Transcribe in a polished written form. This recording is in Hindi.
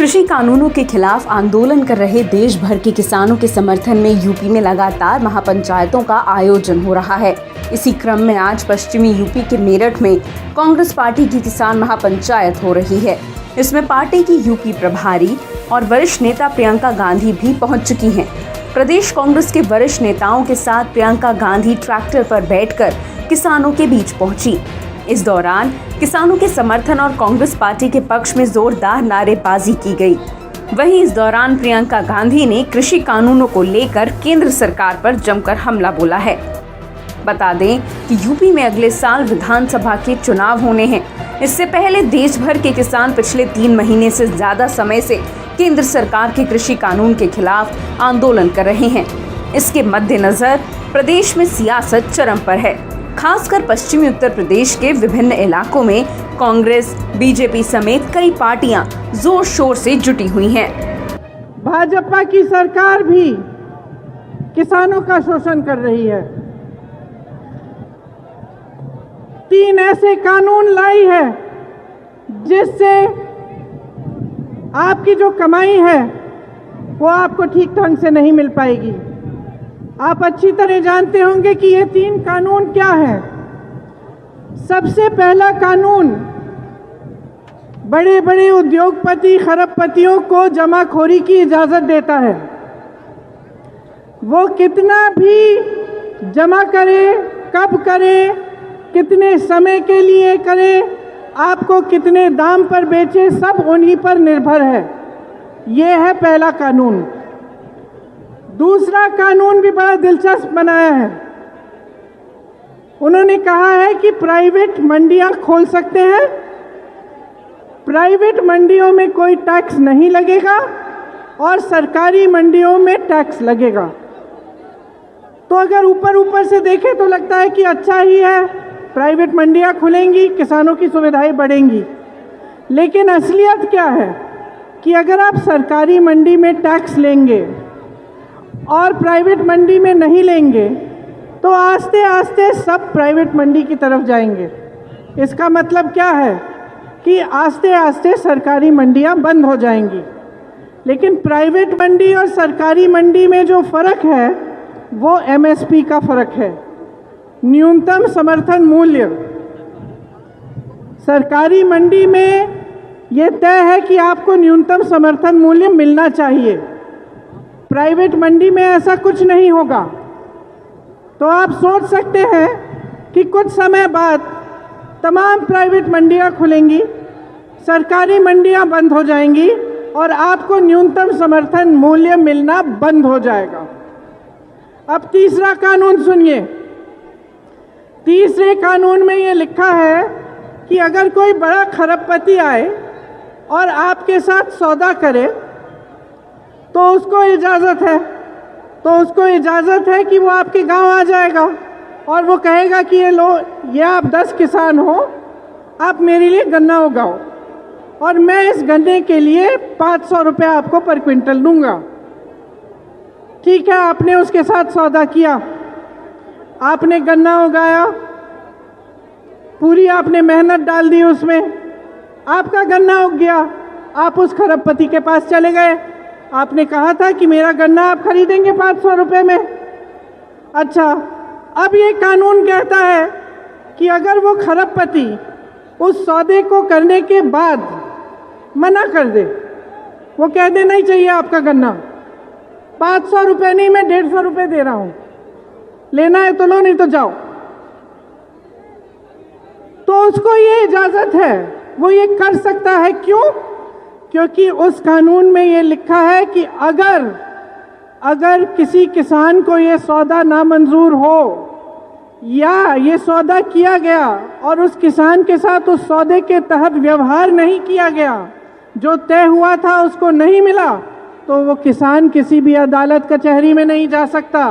कृषि कानूनों के खिलाफ आंदोलन कर रहे देश भर के किसानों के समर्थन में यूपी में लगातार महापंचायतों का आयोजन हो रहा है। इसी क्रम में आज पश्चिमी यूपी के मेरठ में कांग्रेस पार्टी की किसान महापंचायत हो रही है। इसमें पार्टी की यूपी प्रभारी और वरिष्ठ नेता प्रियंका गांधी भी पहुंच चुकी हैं। प्रदेश कांग्रेस के वरिष्ठ नेताओं के साथ प्रियंका गांधी ट्रैक्टर पर बैठकर किसानों के बीच पहुंची। इस दौरान किसानों के समर्थन और कांग्रेस पार्टी के पक्ष में जोरदार नारेबाजी की गई। वहीं इस दौरान प्रियंका गांधी ने कृषि कानूनों को लेकर केंद्र सरकार पर जमकर हमला बोला है। बता दें कि यूपी में अगले साल विधानसभा के चुनाव होने हैं। इससे पहले देश भर के किसान पिछले 3 महीने से ज्यादा समय से केंद्र सरकार के कृषि कानून के खिलाफ आंदोलन कर रहे हैं। इसके मद्देनजर प्रदेश में सियासत चरम पर है। खासकर पश्चिमी उत्तर प्रदेश के विभिन्न इलाकों में कांग्रेस, बीजेपी समेत कई पार्टियां जोर शोर से जुटी हुई हैं। भाजपा की सरकार भी किसानों का शोषण कर रही है। 3 ऐसे कानून लाई है जिससे आपकी जो कमाई है वो आपको ठीक ढंग से नहीं मिल पाएगी। आप अच्छी तरह जानते होंगे कि ये 3 कानून क्या है। सबसे पहला कानून बड़े बड़े उद्योगपति, खरबपतियों को जमाखोरी की इजाज़त देता है। वो कितना भी जमा करे, कब करे, कितने समय के लिए करे, आपको कितने दाम पर बेचे, सब उन्हीं पर निर्भर है। ये है पहला कानून। दूसरा कानून भी बड़ा दिलचस्प बनाया है। उन्होंने कहा है कि प्राइवेट मंडियां खोल सकते हैं, प्राइवेट मंडियों में कोई टैक्स नहीं लगेगा और सरकारी मंडियों में टैक्स लगेगा। तो अगर ऊपर से देखें तो लगता है कि अच्छा ही है, प्राइवेट मंडियां खुलेंगी, किसानों की सुविधाएं बढ़ेंगी। लेकिन असलियत क्या है कि अगर आप सरकारी मंडी में टैक्स लेंगे और प्राइवेट मंडी में नहीं लेंगे तो आस्ते आस्ते सब प्राइवेट मंडी की तरफ जाएंगे। इसका मतलब क्या है कि आस्ते आस्ते सरकारी मंडियां बंद हो जाएंगी। लेकिन प्राइवेट मंडी और सरकारी मंडी में जो फ़र्क है वो एमएसपी का फ़र्क है, न्यूनतम समर्थन मूल्य। सरकारी मंडी में ये तय है कि आपको न्यूनतम समर्थन मूल्य मिलना चाहिए। प्राइवेट मंडी में ऐसा कुछ नहीं होगा। तो आप सोच सकते हैं कि कुछ समय बाद तमाम प्राइवेट मंडियां खुलेंगी, सरकारी मंडियां बंद हो जाएंगी और आपको न्यूनतम समर्थन मूल्य मिलना बंद हो जाएगा। अब तीसरा कानून सुनिए। तीसरे कानून में ये लिखा है कि अगर कोई बड़ा खरबपति आए और आपके साथ सौदा करे तो उसको इजाज़त है कि वो आपके गांव आ जाएगा और वो कहेगा कि ये आप 10 किसान हो, आप मेरे लिए गन्ना उगाओ और मैं इस गन्ने के लिए 500 रुपये आपको पर क्विंटल दूंगा। ठीक है, आपने उसके साथ सौदा किया, आपने गन्ना उगाया, पूरी आपने मेहनत डाल दी उसमें, आपका गन्ना उग गया। आप उस खरबपति के पास चले गए, आपने कहा था कि मेरा गन्ना आप खरीदेंगे 500 रुपये में। अच्छा, अब ये कानून कहता है कि अगर वो खरबपति उस सौदे को करने के बाद मना कर दे, वो कह दे नहीं चाहिए आपका गन्ना, 500 रुपये नहीं, मैं 150 रुपये दे रहा हूँ, लेना है तो लो, नहीं तो जाओ, तो उसको ये इजाज़त है, वो ये कर सकता है। क्यों? क्योंकि उस कानून में ये लिखा है कि अगर किसी किसान को ये सौदा नामंजूर हो या ये सौदा किया गया और उस किसान के साथ उस सौदे के तहत व्यवहार नहीं किया गया, जो तय हुआ था उसको नहीं मिला, तो वो किसान किसी भी अदालत कचहरी में नहीं जा सकता।